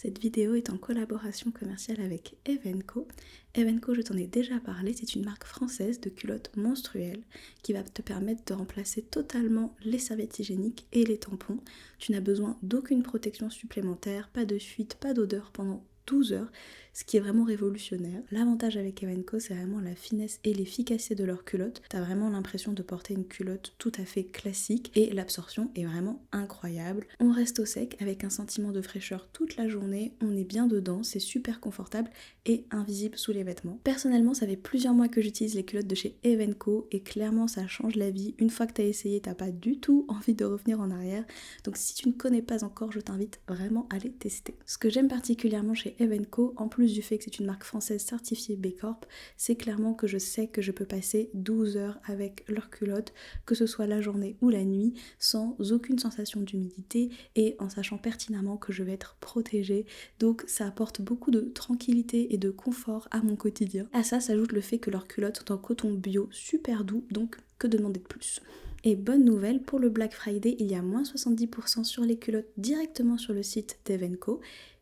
Cette vidéo est en collaboration commerciale avec Evenco. Evenco, je t'en ai déjà parlé, c'est une marque française de culottes menstruelles qui va te permettre de remplacer totalement les serviettes hygiéniques et les tampons. Tu n'as besoin d'aucune protection supplémentaire, pas de fuite, pas d'odeur pendant 12 heures, ce qui est vraiment révolutionnaire. L'avantage avec Evenco, c'est vraiment la finesse et l'efficacité de leurs culottes. T'as vraiment l'impression de porter une culotte tout à fait classique et l'absorption est vraiment incroyable. On reste au sec avec un sentiment de fraîcheur toute la journée, on est bien dedans, c'est super confortable et invisible sous les vêtements. Personnellement, ça fait plusieurs mois que j'utilise les culottes de chez Evenco et clairement ça change la vie. Une fois que t'as essayé, t'as pas du tout envie de revenir en arrière. Donc si tu ne connais pas encore, je t'invite vraiment à les tester. Ce que j'aime particulièrement chez Evenco, en plus du fait que c'est une marque française certifiée B Corp, c'est clairement que je sais que je peux passer 12 heures avec leurs culottes, que ce soit la journée ou la nuit, sans aucune sensation d'humidité et en sachant pertinemment que je vais être protégée. Donc ça apporte beaucoup de tranquillité et de confort à mon quotidien. À ça s'ajoute le fait que leurs culottes sont en coton bio super doux, donc que demander de plus? Et bonne nouvelle, pour le Black Friday, il y a moins 70% sur les culottes directement sur le site d'Evenco.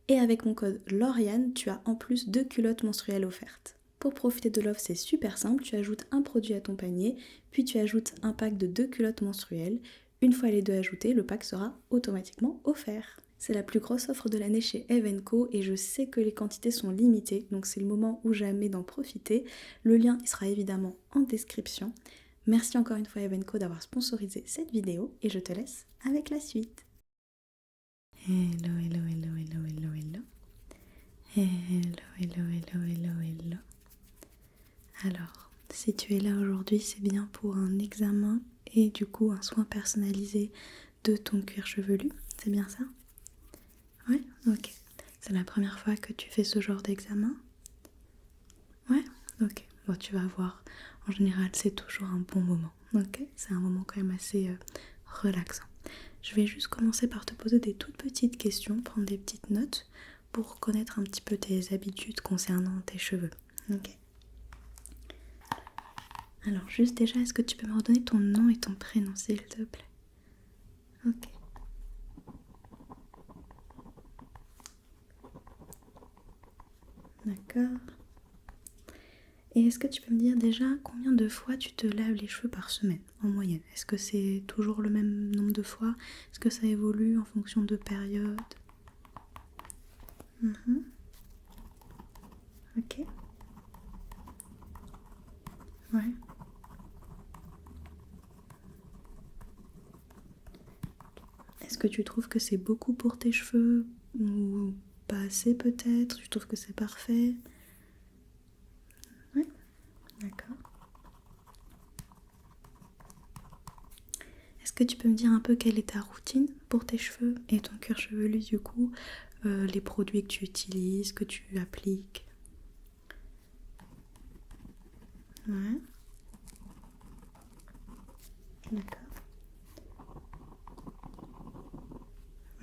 Et avec mon code Lauriane, tu as en plus 2 culottes menstruelles offertes. Pour profiter de l'offre, c'est super simple, tu ajoutes un produit à ton panier, puis tu ajoutes un pack de 2 culottes menstruelles. Une fois les deux ajoutés, le pack sera automatiquement offert. C'est la plus grosse offre de l'année chez Evenco et je sais que les quantités sont limitées, donc c'est le moment ou jamais d'en profiter. Le lien il sera évidemment en description. Merci encore une fois Evenco d'avoir sponsorisé cette vidéo et je te laisse avec la suite. Hello, hello, hello, hello, hello, hello. Hello, hello, hello, hello, hello. Alors, si tu es là aujourd'hui, c'est bien pour un examen et du coup un soin personnalisé de ton cuir chevelu. C'est bien ça? Ouais, ok. C'est la première fois que tu fais ce genre d'examen? Ouais, ok. Bon, tu vas voir. En général, c'est toujours un bon moment. Ok, c'est un moment quand même assez relaxant. Je vais juste commencer par te poser des toutes petites questions, prendre des petites notes pour connaître un petit peu tes habitudes concernant tes cheveux. Ok. Alors juste déjà, est-ce que tu peux me redonner ton nom et ton prénom s'il te plaît? Ok. D'accord. Et est-ce que tu peux me dire déjà combien de fois tu te laves les cheveux par semaine en moyenne? Est-ce que c'est toujours le même nombre de fois? Est-ce que ça évolue en fonction de période? Ok. Ouais. Est-ce que tu trouves que c'est beaucoup pour tes cheveux ou pas assez peut-être? Tu trouves que c'est parfait? Ouais. D'accord. Est-ce que tu peux me dire un peu quelle est ta routine pour tes cheveux et ton cuir chevelu du coup, les produits que tu utilises, que tu appliques? Ouais. D'accord.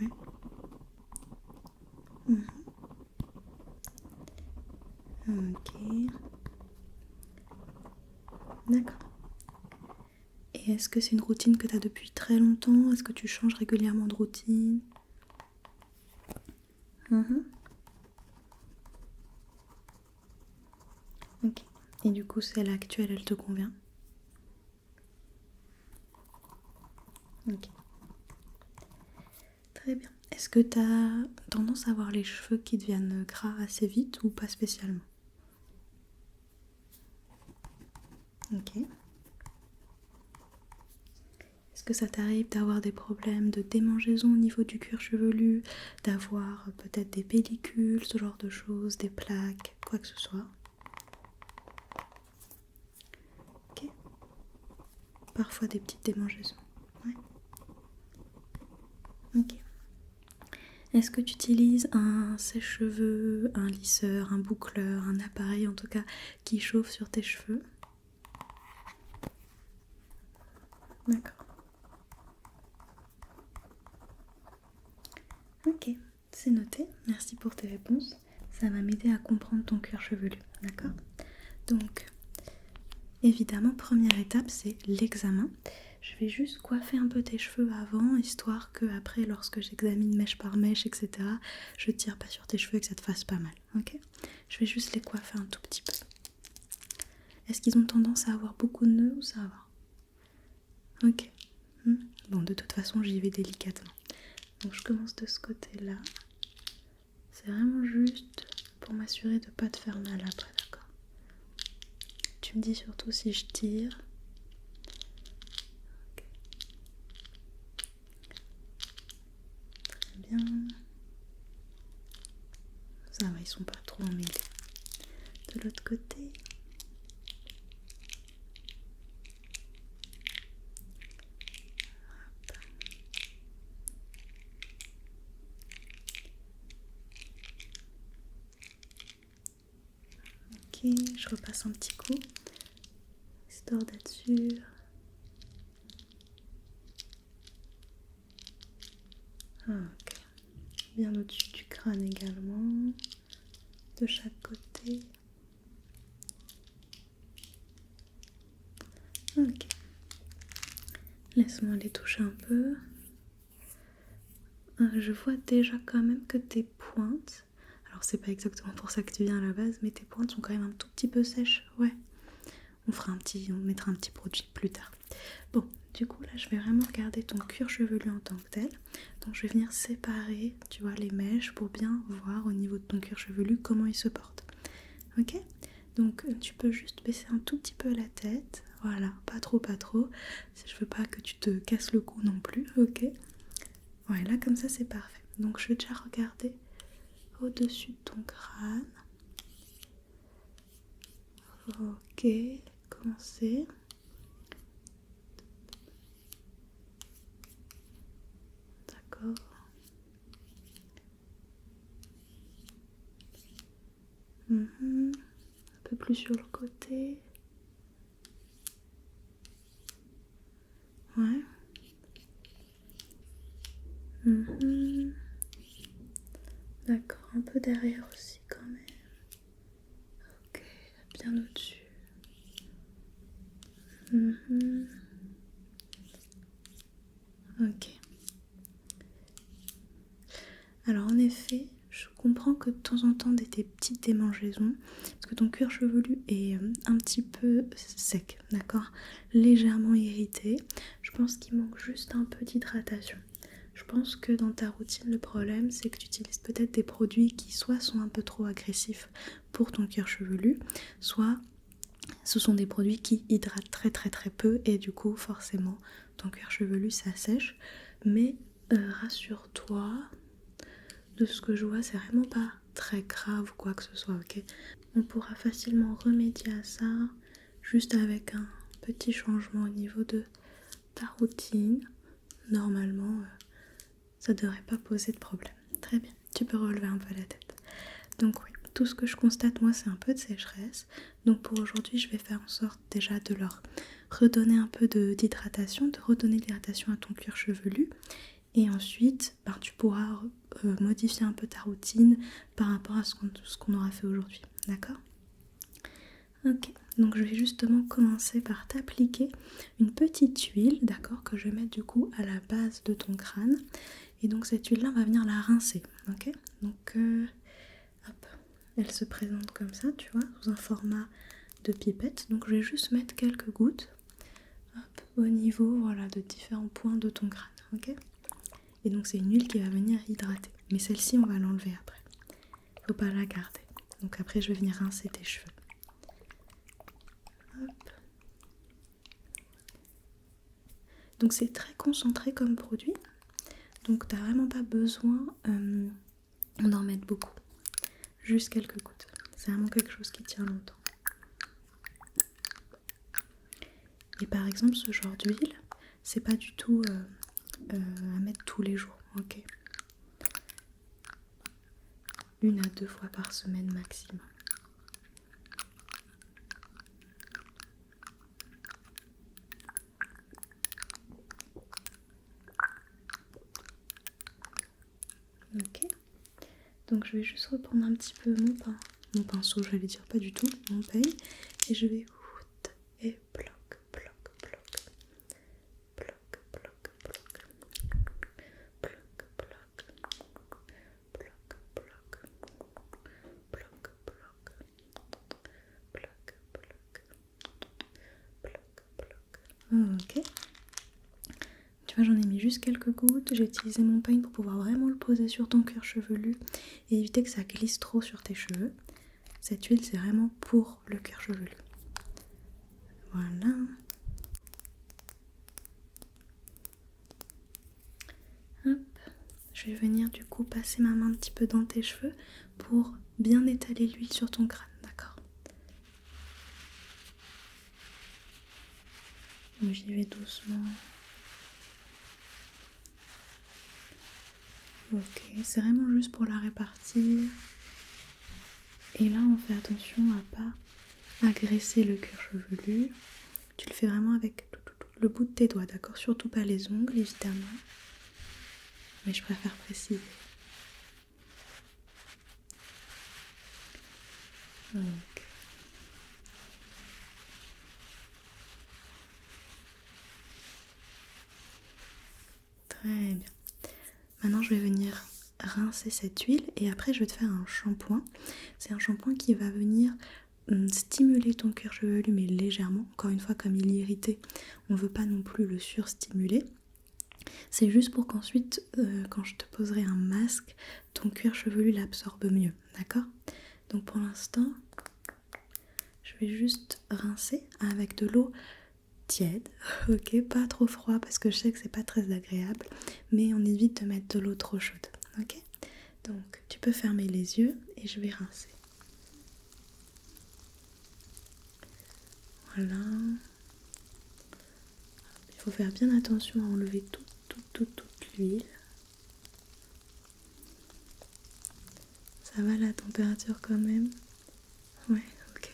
Ouais. Ok. D'accord. Et est-ce que c'est une routine que tu as depuis très longtemps? Est-ce que tu changes régulièrement de routine? Ok. Et du coup, celle actuelle, elle te convient? Ok. Très bien. Est-ce que tu as tendance à avoir les cheveux qui deviennent gras assez vite ou pas spécialement? Ok. Est-ce que ça t'arrive d'avoir des problèmes de démangeaison au niveau du cuir chevelu, d'avoir peut-être des pellicules, ce genre de choses, des plaques, quoi que ce soit? Ok. Parfois des petites démangeaisons. Ouais. Ok. Est-ce que tu utilises un sèche-cheveux, un lisseur, un boucleur, un appareil en tout cas qui chauffe sur tes cheveux? D'accord. Ok, c'est noté. Merci pour tes réponses. Ça va m'aider à comprendre ton cuir chevelu. D'accord? Donc, évidemment, première étape, c'est l'examen. Je vais juste coiffer un peu tes cheveux avant, histoire que après, lorsque j'examine mèche par mèche, etc., je tire pas sur tes cheveux et que ça te fasse pas mal, ok? Je vais juste les coiffer un tout petit peu. Est-ce qu'ils ont tendance à avoir beaucoup de nœuds ou ça va? Ok. Bon, de toute façon, j'y vais délicatement. Donc je commence de ce côté-là. C'est vraiment juste pour m'assurer de pas te faire mal après, d'accord? Tu me dis surtout si je tire. Okay. Très bien. Ça va, ils sont pas trop emmêlés. De l'autre côté. Hop. Ok, je repasse un petit coup. Histoire d'être sûre. Ok. Bien au-dessus du crâne également. De chaque côté. Ok. Laisse-moi les toucher un peu. Je vois déjà quand même que tes pointes, alors c'est pas exactement pour ça que tu viens à la base, mais tes pointes sont quand même un tout petit peu sèches, ouais. On mettra un petit produit plus tard. Bon, du coup là je vais vraiment regarder ton cuir chevelu en tant que tel. Donc je vais venir séparer, tu vois, les mèches pour bien voir au niveau de ton cuir chevelu comment il se porte. Ok? Donc tu peux juste baisser un tout petit peu la tête, voilà, pas trop, je veux pas que tu te casses le cou non plus, ok? Ouais, là comme ça c'est parfait. Donc je vais déjà regarder au-dessus de ton crâne. Ok, commencer. D'accord. Un peu plus sur le côté. Ouais. D'accord, un peu derrière aussi quand même. Ok, bien au-dessus. Ok. Alors en effet, je comprends que de temps en temps des petites démangeaisons, parce que ton cuir chevelu est un petit peu sec, d'accord? Légèrement irrité. Je pense qu'il manque juste un peu d'hydratation. Je pense que dans ta routine, le problème, c'est que tu utilises peut-être des produits qui soit sont un peu trop agressifs pour ton cuir chevelu, soit ce sont des produits qui hydratent très peu et du coup, forcément, ton cuir chevelu s'assèche. Mais rassure-toi, de ce que je vois, c'est vraiment pas très grave ou quoi que ce soit, ok? On pourra facilement remédier à ça juste avec un petit changement au niveau de ta routine. Normalement, ça devrait pas poser de problème. Très bien, tu peux relever un peu la tête. Donc oui, tout ce que je constate moi c'est un peu de sécheresse. Donc pour aujourd'hui je vais faire en sorte déjà de leur redonner un peu d'hydratation, de redonner de l'hydratation à ton cuir chevelu. Et ensuite tu pourras modifier un peu ta routine par rapport à ce qu'on aura fait aujourd'hui. D'accord? Ok, donc je vais justement commencer par t'appliquer une petite huile, d'accord, que je vais mettre du coup à la base de ton crâne. Et donc cette huile là on va venir la rincer, ok? Donc hop, elle se présente comme ça, tu vois, sous un format de pipette. Donc je vais juste mettre quelques gouttes, hop, au niveau, voilà, de différents points de ton crâne, ok? Et donc c'est une huile qui va venir hydrater. Mais celle-ci on va l'enlever après. Faut pas la garder. Donc après je vais venir rincer tes cheveux. Hop. Donc c'est très concentré comme produit. Donc t'as vraiment pas besoin d'en mettre beaucoup. Juste quelques gouttes. C'est vraiment quelque chose qui tient longtemps. Et par exemple ce genre d'huile, c'est pas du tout à mettre tous les jours, ok? 1 à 2 fois par semaine maximum. Ok. Donc je vais juste reprendre un petit peu mon pinceau, j'allais dire pas du tout, mon peigne, et je vais et bloc. Ok. Tu vois, j'en ai mis juste quelques gouttes. J'ai utilisé mon peigne pour pouvoir vraiment le poser sur ton cuir chevelu et éviter que ça glisse trop sur tes cheveux. Cette huile, c'est vraiment pour le cuir chevelu. Voilà. Hop. Je vais venir du coup passer ma main un petit peu dans tes cheveux pour bien étaler l'huile sur ton crâne, d'accord? J'y vais doucement. Ok, c'est vraiment juste pour la répartir. Et là, on fait attention à pas agresser le cuir chevelu. Tu le fais vraiment avec le bout de tes doigts, d'accord? Surtout pas les ongles, évidemment. Mais je préfère préciser. Ok. Très bien. Maintenant, je vais venir rincer cette huile et après, je vais te faire un shampoing. C'est un shampoing qui va venir stimuler ton cuir chevelu, mais légèrement. Encore une fois, comme il est irrité, on ne veut pas non plus le surstimuler. C'est juste pour qu'ensuite, quand je te poserai un masque, ton cuir chevelu l'absorbe mieux, d'accord? Donc pour l'instant, je vais juste rincer avec de l'eau tiède, ok? Pas trop froid parce que je sais que c'est pas très agréable, mais on évite de mettre de l'eau trop chaude, ok? Donc tu peux fermer les yeux et je vais rincer. Voilà. Il faut faire bien attention à enlever toute l'huile. Ça va la température quand même? Ouais, ok.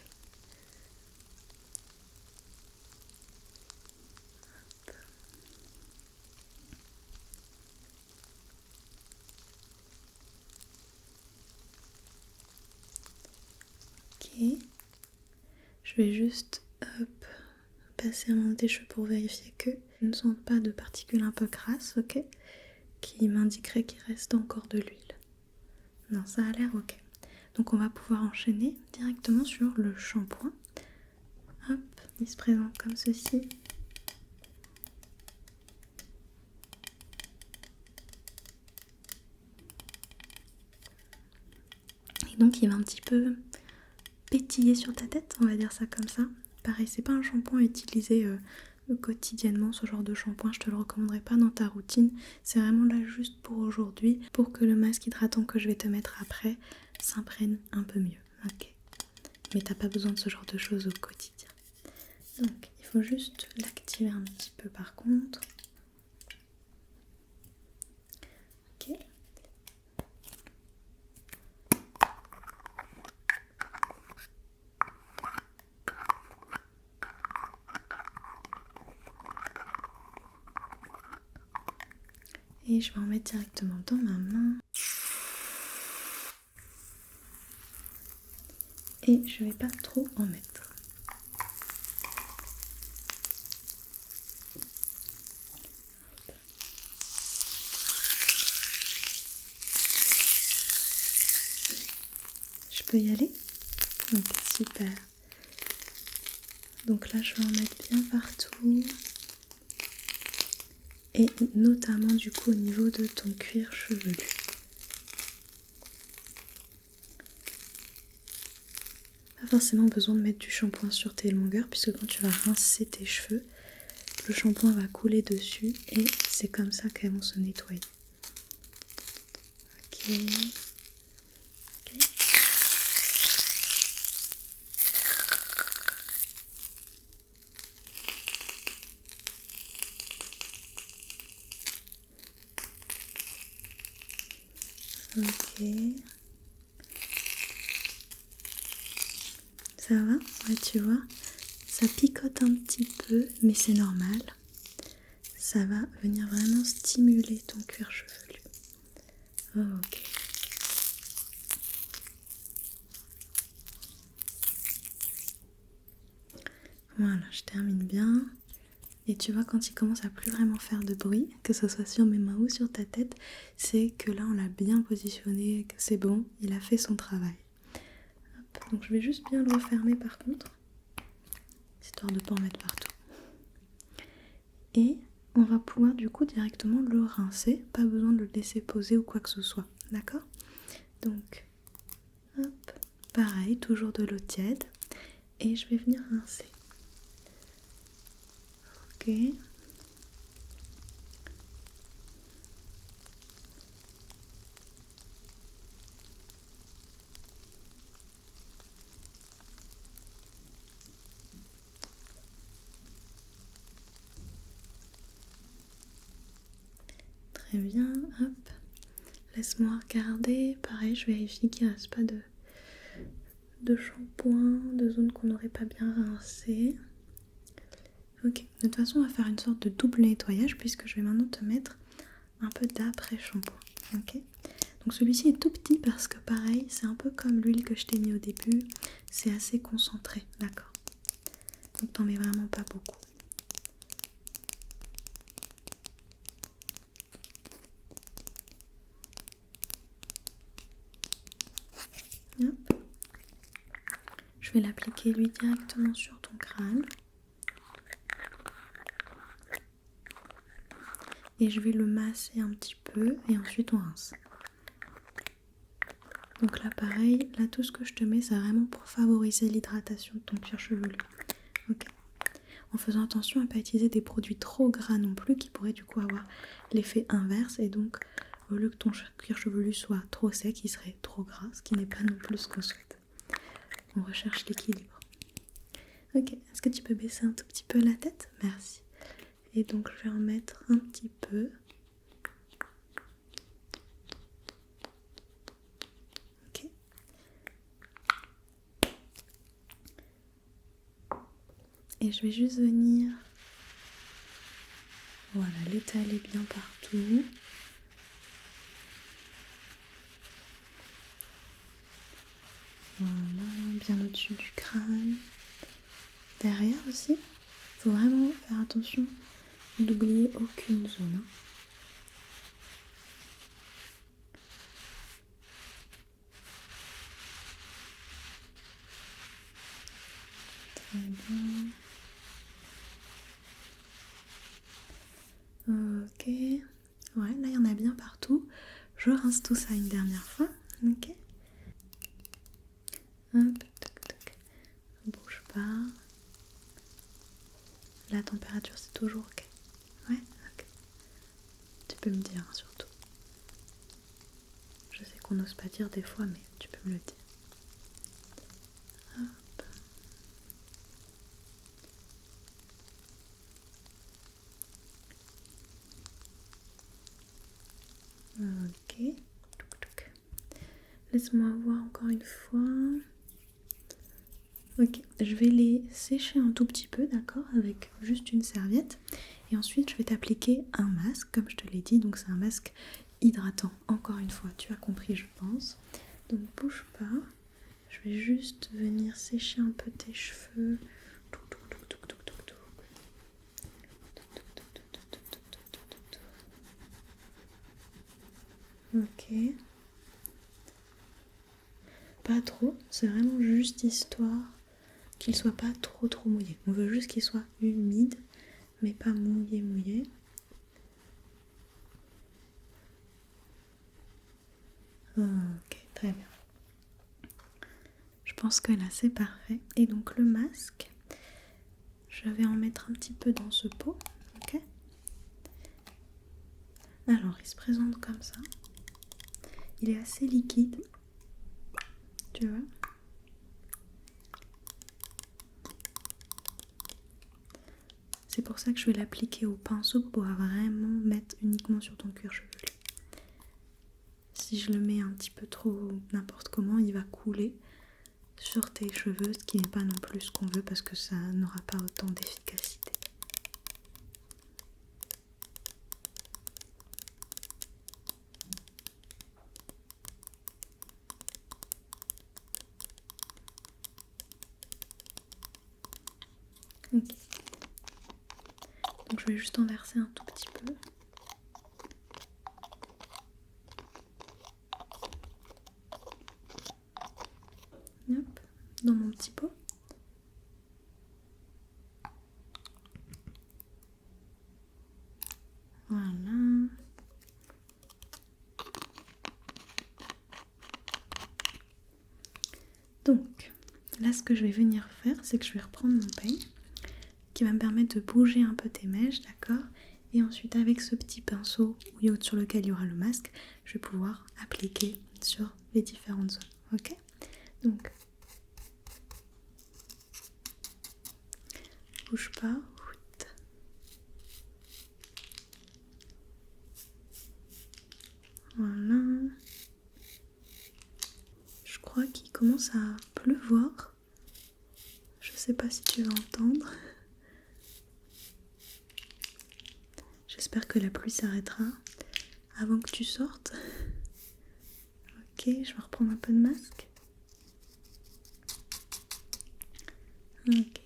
Ok. Je vais juste passer un main dans tes cheveux pour vérifier que je ne sens pas de particules un peu crasses, ok? Qui m'indiquerait qu'il reste encore de l'huile. Non, ça a l'air ok. Donc on va pouvoir enchaîner directement sur le shampoing. Hop, il se présente comme ceci. Et donc il va un petit peu pétiller sur ta tête, on va dire ça comme ça. Pareil, c'est pas un shampoing à utiliser quotidiennement, ce genre de shampoing, je te le recommanderais pas dans ta routine. C'est vraiment là juste pour aujourd'hui, pour que le masque hydratant que je vais te mettre après s'imprègne un peu mieux. Ok. Mais t'as pas besoin de ce genre de choses au quotidien. Donc il faut juste l'activer un petit peu par contre. Ok. Et je vais en mettre directement dans ma main. Et je vais pas trop en mettre. Je peux y aller? Ok, super. Donc là, je vais en mettre bien partout. Et notamment du coup au niveau de ton cuir chevelu. Pas forcément besoin de mettre du shampoing sur tes longueurs puisque quand tu vas rincer tes cheveux, le shampoing va couler dessus et c'est comme ça qu'elles vont se nettoyer. Ok. Ok. Ça va? Ouais, tu vois, ça picote un petit peu, mais c'est normal. Ça va venir vraiment stimuler ton cuir chevelu. Ok. Voilà, je termine bien. Et tu vois, quand il commence à plus vraiment faire de bruit, que ce soit sur mes mains ou sur ta tête, c'est que là, on l'a bien positionné, que c'est bon, il a fait son travail. Hop, donc je vais juste bien le refermer par contre, histoire de ne pas en mettre partout. Et on va pouvoir du coup directement le rincer, pas besoin de le laisser poser ou quoi que ce soit, d'accord? Donc, hop, pareil, toujours de l'eau tiède, et je vais venir rincer. Ok. Très bien, hop. Laisse-moi regarder. Pareil, je vérifie qu'il ne reste pas de shampoing, de zones qu'on n'aurait pas bien rincées. Ok, de toute façon, on va faire une sorte de double nettoyage puisque je vais maintenant te mettre un peu d'après-shampoing. Ok, donc celui-ci est tout petit parce que pareil, c'est un peu comme l'huile que je t'ai mis au début. C'est assez concentré, d'accord? Donc t'en mets vraiment pas beaucoup. Hop. Je vais l'appliquer lui directement sur ton crâne. Et je vais le masser un petit peu et ensuite on rince. Donc là pareil, là tout ce que je te mets c'est vraiment pour favoriser l'hydratation de ton cuir chevelu. Ok. En faisant attention à ne pas utiliser des produits trop gras non plus qui pourraient du coup avoir l'effet inverse et donc au lieu que ton cuir chevelu soit trop sec, il serait trop gras, ce qui n'est pas non plus ce qu'on souhaite. On recherche l'équilibre. Ok, est-ce que tu peux baisser un tout petit peu la tête? Merci. Et donc je vais en mettre un petit peu. Ok. Et je vais juste venir, voilà, l'étaler bien partout. Voilà, bien au-dessus du crâne. Derrière aussi, il faut vraiment faire attention d'oublier aucune zone. Très bien. Ok. Ouais, là il y en a bien partout. Je rince tout ça une dernière fois. Ok. Hop, toc, toc. Bouge pas. La température c'est toujours ok. Ouais, ok. Tu peux me dire hein, surtout. Je sais qu'on n'ose pas dire des fois, mais tu peux me le dire. Hop. Ok. Laisse-moi voir encore une fois. Ok, je vais les sécher un tout petit peu, d'accord, avec juste une serviette. Et ensuite, je vais t'appliquer un masque, comme je te l'ai dit. Donc, c'est un masque hydratant. Encore une fois, tu as compris, je pense. Donc, bouge pas. Je vais juste venir sécher un peu tes cheveux. Ok. Pas trop, c'est vraiment juste histoire qu'il soit pas trop mouillé. On veut juste qu'il soit humide, mais pas mouillé. Ok, très bien. Je pense que là c'est parfait. Et donc le masque, je vais en mettre un petit peu dans ce pot. Ok. Alors il se présente comme ça. Il est assez liquide. Tu vois. C'est pour ça que je vais l'appliquer au pinceau pour pouvoir vraiment mettre uniquement sur ton cuir chevelu. Si je le mets un petit peu trop n'importe comment, il va couler sur tes cheveux, ce qui n'est pas non plus ce qu'on veut parce que ça n'aura pas autant d'efficacité. Ok. Donc je vais juste en verser un tout petit peu. Hop, dans mon petit pot. là ce que je vais venir faire, c'est que je vais reprendre mon peigne qui va me permettre de bouger un peu tes mèches, d'accord? Et ensuite avec ce petit pinceau sur lequel il y aura le masque, je vais pouvoir appliquer sur les différentes zones, ok? Donc, bouge pas. Voilà. Je crois qu'il commence à pleuvoir. Je sais pas si tu vas entendre. J'espère que la pluie s'arrêtera avant que tu sortes. Ok, je vais reprendre un peu de masque. Ok.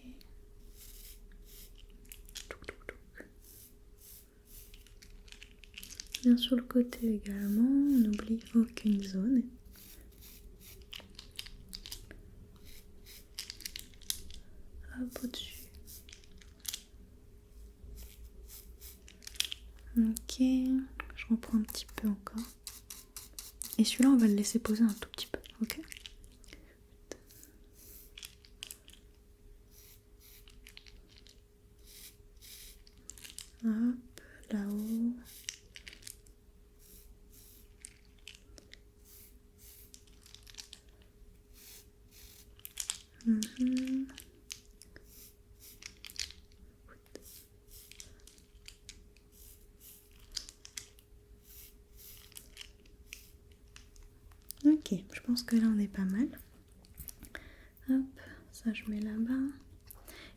Bien sur le côté également, on n'oublie aucune zone. Hop, au-dessus. Ok, je reprends un petit peu encore. Et celui-là, on va le laisser poser un tout petit peu, ok? Hop, là-haut. Ok, je pense que là on est pas mal. Hop, ça je mets là-bas.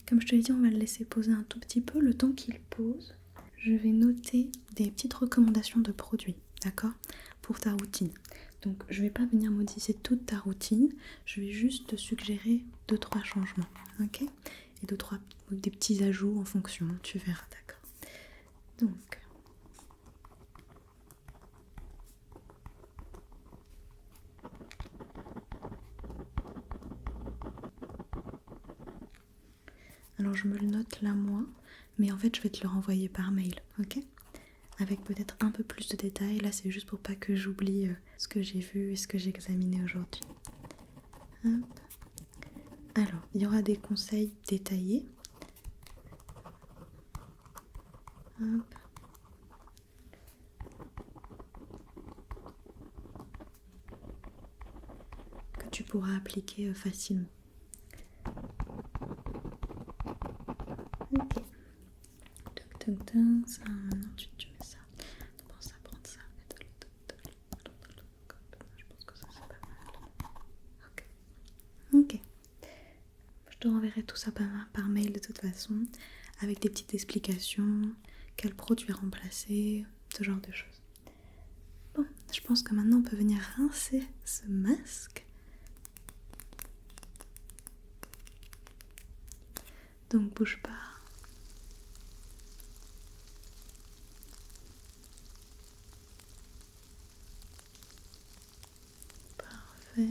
Comme je te l'ai dit, on va le laisser poser un tout petit peu. Le temps qu'il pose, je vais noter des petites recommandations de produits, d'accord? Pour ta routine. Donc je vais pas venir modifier toute ta routine, je vais juste te suggérer 2-3 changements, ok? Et 2-3 des petits ajouts en fonction, tu verras, d'accord? Donc, alors je me le note là moi, mais en fait je vais te le renvoyer par mail, ok? Avec peut-être un peu plus de détails. Là c'est juste pour pas que j'oublie ce que j'ai vu et ce que j'ai examiné aujourd'hui. Hop. Alors, il y aura des conseils détaillés. Hop. Que tu pourras appliquer facilement. Ok. Toc toc toc, ça, maintenant tu mets ça. Tu penses à prendre ça. Je pense que ça c'est pas mal. Ok. Ok. Je te renverrai tout ça par mail de toute façon, avec des petites explications, quel produit remplacer, ce genre de choses. Bon, je pense que maintenant on peut venir rincer ce masque. Donc bouge pas. Parfait.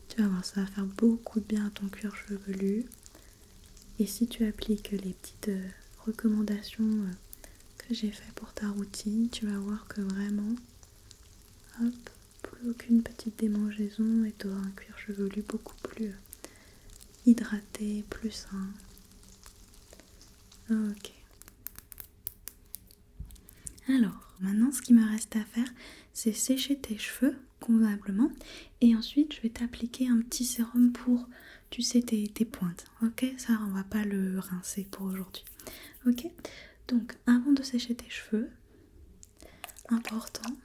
Tu vas voir, ça va faire beaucoup de bien à ton cuir chevelu. Et si tu appliques les petites recommandations que j'ai faites pour ta routine, tu vas voir que vraiment, hop, plus aucune petite démangeaison et tu auras un cuir chevelu beaucoup plus hydraté, plus sain. Ok. Alors, maintenant ce qui me reste à faire, c'est sécher tes cheveux convenablement et ensuite je vais t'appliquer un petit sérum pour, tu sais, tes pointes. Ok, ça on va pas le rincer pour aujourd'hui. Ok, donc avant de sécher tes cheveux, important,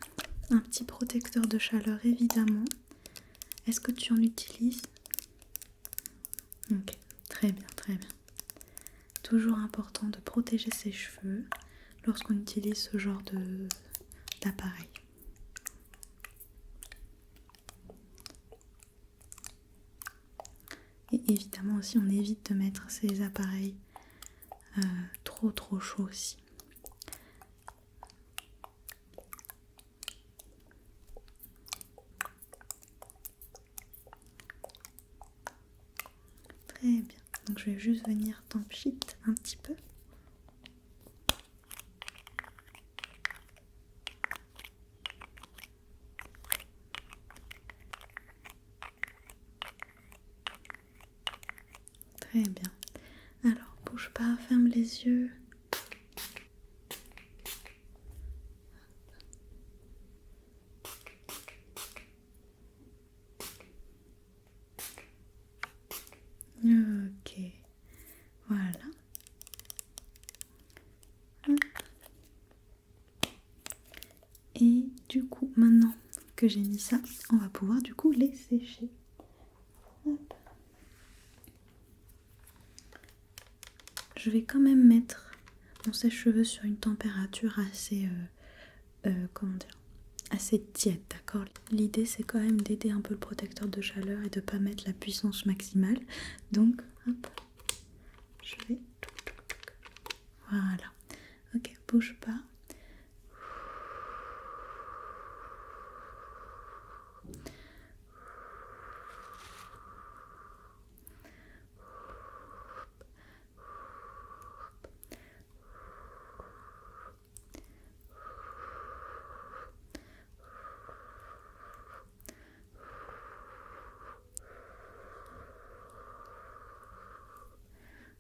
un petit protecteur de chaleur évidemment. Est-ce que tu en utilises? Ok, très bien, très bien. Toujours important de protéger ses cheveux lorsqu'on utilise ce genre d'appareil. Et évidemment aussi on évite de mettre ces appareils trop chauds aussi. Très bien, donc je vais juste venir t'en pchit un petit peu. Très bien. Alors, bouge pas, ferme les yeux. Ok, voilà. Hop. Et du coup, maintenant que j'ai mis ça, on va pouvoir du coup les sécher. Hop. Je vais quand même mettre mon sèche-cheveux sur une température assez, comment dire, assez tiède, d'accord? L'idée c'est quand même d'aider un peu le protecteur de chaleur et de pas mettre la puissance maximale. Donc, hop, je vais... Voilà. Ok, bouge pas.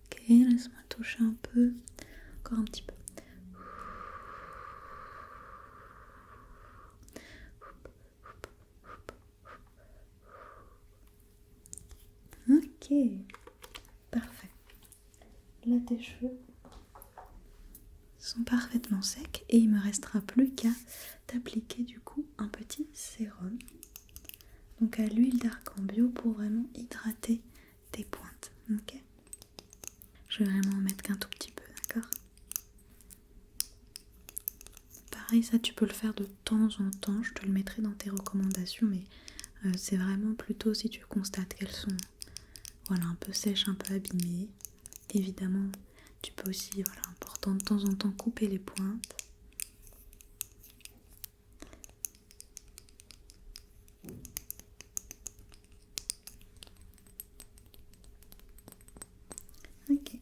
Ok, laisse-moi toucher un peu. Encore un petit peu. Ok, parfait. Là, tes cheveux sont parfaitement secs et il me restera plus qu'à t'appliquer du coup un petit sérum. Donc à l'huile d'argan bio pour vraiment hydrater tes pointes. Ok. Je vais vraiment en mettre qu'un tout petit peu, d'accord? Pareil, ça tu peux le faire de temps en temps. Je te le mettrai dans tes recommandations, mais c'est vraiment plutôt si tu constates qu'elles sont voilà, un peu sèches, un peu abîmées. Évidemment, tu peux aussi, voilà, important de temps en temps couper les pointes. Ok.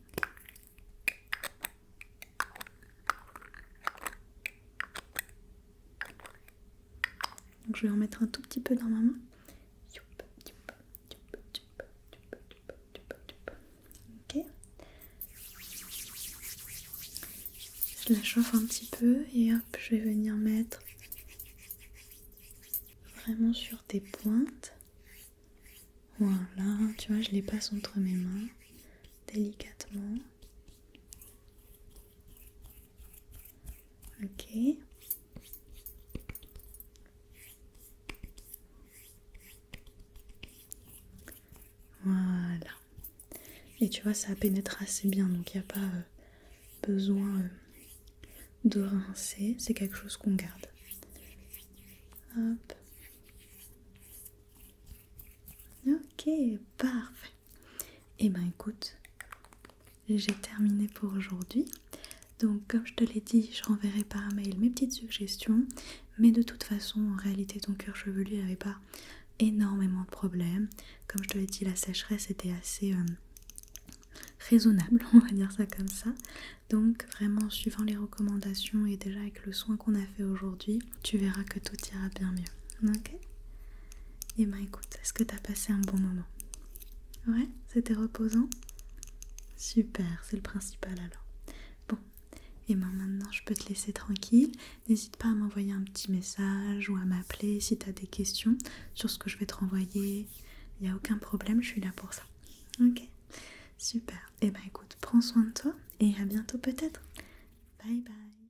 Donc je vais en mettre un tout petit peu dans ma main. Ok. Je la chauffe un petit peu et hop, je vais venir mettre vraiment sur tes pointes. Voilà, tu vois, je les passe entre mes mains, délicatement. Ok. Voilà. Et tu vois, ça pénètre assez bien, donc il n'y a pas besoin de rincer. C'est quelque chose qu'on garde. Hop. Ok, parfait. Et ben écoute, j'ai terminé pour aujourd'hui. Donc comme je te l'ai dit, je renverrai par mail mes petites suggestions. Mais de toute façon, en réalité, ton cuir chevelu n'avait pas énormément de problèmes. Comme je te l'ai dit, la sécheresse était assez raisonnable, on va dire ça comme ça. Donc vraiment, suivant les recommandations et déjà avec le soin qu'on a fait aujourd'hui, tu verras que tout ira bien mieux. Ok? Et ben écoute, est-ce que tu as passé un bon moment? Ouais, c'était reposant? Super, c'est le principal alors. Bon, et ben maintenant je peux te laisser tranquille. N'hésite pas à m'envoyer un petit message ou à m'appeler si tu as des questions sur ce que je vais te renvoyer. Il n'y a aucun problème, je suis là pour ça. Ok? Super. Et ben écoute, prends soin de toi et à bientôt peut-être. Bye bye.